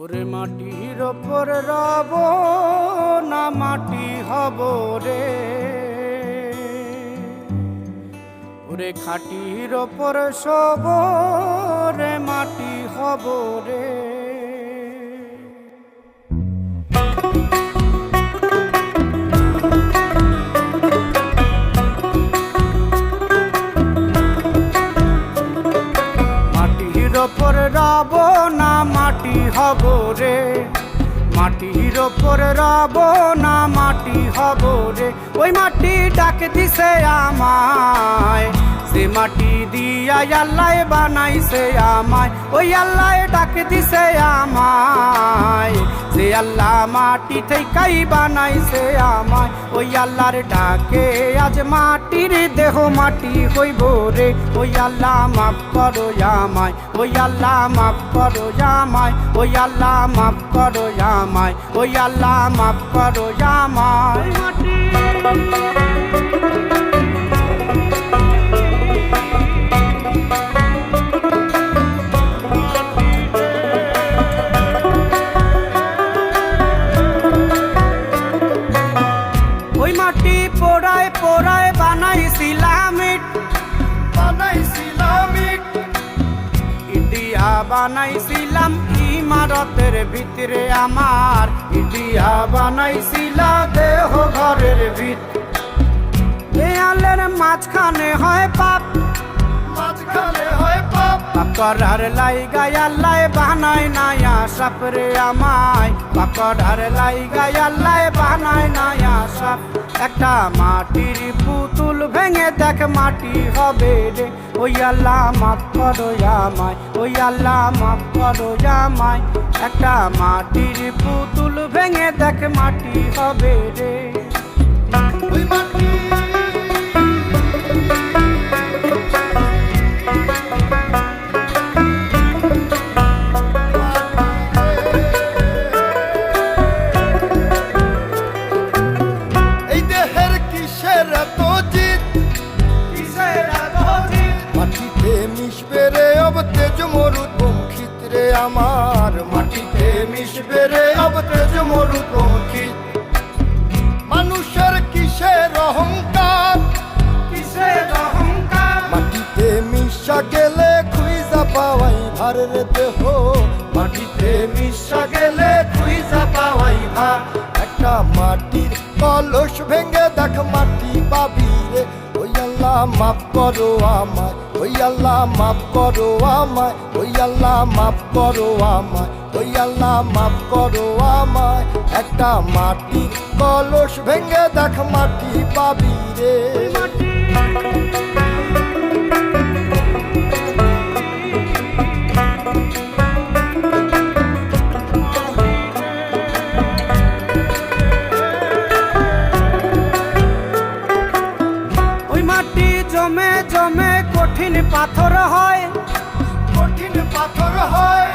ওরে মাটির ওপর রব না মাটি হব রে, ওরে খাটির ওপর শোব রে মাটি হব রে। মাটির ওপর রব না মাটি হব রে, মাটির ওপর রব না মাটি হব রে। ওই মাটি ডাক দিছে আমায়, সে মাটি দিয়া আল্লাহ বানাইছে আমায়। ওই আল্লাহ ডাক দিছে আমায়, সে আল্লাহ মাটি থেকেই বানাইছে আমায়। ওই আল্লাহর ডাকে আজ মাটির দেহ মাটি হইব রে। ওই আল্লাহ মাফ করো আমায়, ওই আল্লাহ মাফ করো আমায়, ওই আল্লাহ মাফ করো আমায়, ওই আল্লাহ মাফ করো আমায়। ওই মাটি পোড়ায় পোড়ায় বানাইছিলাম ইট, ইটিয়া বানাইছিলাম ইমারতের ভিতরে আমার, ইটিয়া বানাইছিলা দেহ ঘরের ভিত। দেয়ালের মাঝখানে হয় পাপ, মাঝখানে হয় পাপ, পাকড়ার লাইগায় আল্লাহ বানায় নায়া সাপ রে আমায়। পাকড়ার লাইগায় আল্লাহ বানায় নায়া সাপ। একটা মাটির পুতুল ভেঙে দেখ মাটি হবে রে। ওই আল্লাহ মাফ করো আমায়, ওই আল্লাহ মাফ করো আমায়। একটা মাটির পুতুল ভেঙে দেখ মাটি হবে রে। ওই মাটি আমার, মাটিতে মিশবে রে অব তেজ মরুপঙ্খিত। মানুষের কিসের অহংকার, কিসের অহংকার, মাটিতে মিশা গেলে খুঁজা পাওয়াই ভার রে দেহ। মাটিতে মিশা গেলে খুঁজা পাওয়াই ভার। একটা মাটির কলস ভেঙে দেখ মাটি পাবি রে। ওই আল্লাহ মাফ করো আমায়, ওই আল্লাহ মাফ করো আমায়, ওই আল্লাহ মাফ করো আমায়, ওই আল্লাহ মাফ করো আমায়। একটা মাটির কলস ভেঙে দেখ মাটি পাবি রে। জমে জমে কঠিন পাথর হয়, কঠিন পাথর হয়।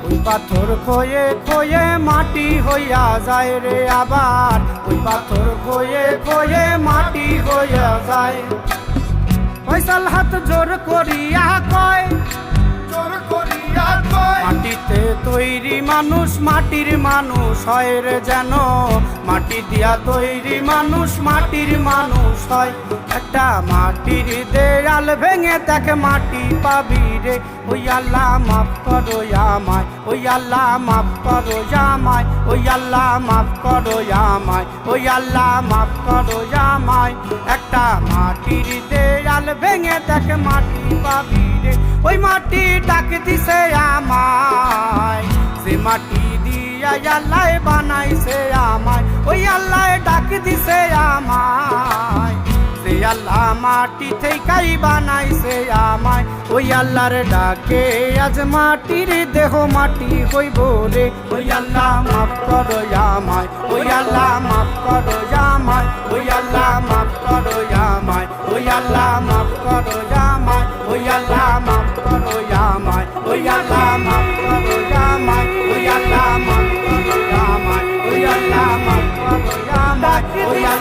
ওই পাথর খয়ে খয়ে মাটি হইয়া যায় রে আবার। ওই পাথর খয়ে খয়ে মাটি হইয়া যায়। ফয়সাল হাত জোর করিয়া কয়, জোর করিয়া কয়, মাটিতে তৈরি মানুষ মাটির মানুষ হয় রে যেন। মাটি দিয়া তৈরি মানুষ মাটির মানুষ হয়। একটা মাটির দেয়াল ভেঙে দেখ মাটি পাবি রে। ওই আল্লাহ মাফ করো আমায়, ওই আল্লাহ মাফ করো আমায়, ওই আল্লাহ মাফ করো আমায়, ওই আল্লাহ মাফ করো আমায়। একটা মাটির দেয়াল ভেঙে দেখ মাটি পাবি রে। ওই মাটি ডাক দিছে আমায়, সে মাটি দিয়া আল্লাহ বানাইছে আমায়। ওই আল্লাহ ডাক দিছে আমায়, সে আল্লাহ মাটি থেকেই বানাইছে আমায়। ওই আল্লাহর ডাকে আজ মাটির দেহ মাটি হইব রে। ওই আল্লাহ মাফ করো আমায়, ওই আল্লাহ মাফ করো আমায়, ওই আল্লাহ মাফ করো আমায়, ওই আল্লাহ মাফ করো আমায়, ওই আল্লাহ মাফ করো আমায়, ওই আল্লাহ মাফ করো আমায়, ওই আল্লাহ মাফ করো আমায়, ওই আল্লাহ মাফ করো আমায়, ওই আল্লাহ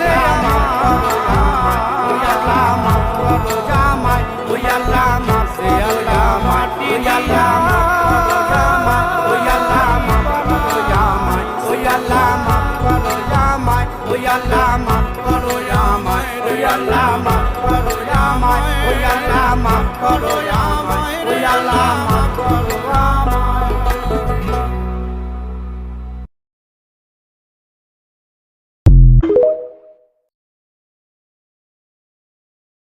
মাফ করো আমায়, ওই আল্লাহ মাফ করো আমায়, ওই আল্লাহ মাফ, ওই আল্লাহ মাটি, ওই আল্লাহ মাফ করো আমায়, ওই আল্লাহ আল্লাহ মাফ করো আমায়, ওই আল্লাহ মাফ করো আমায়, ওই আল্লাহ মাফ করো আমায়।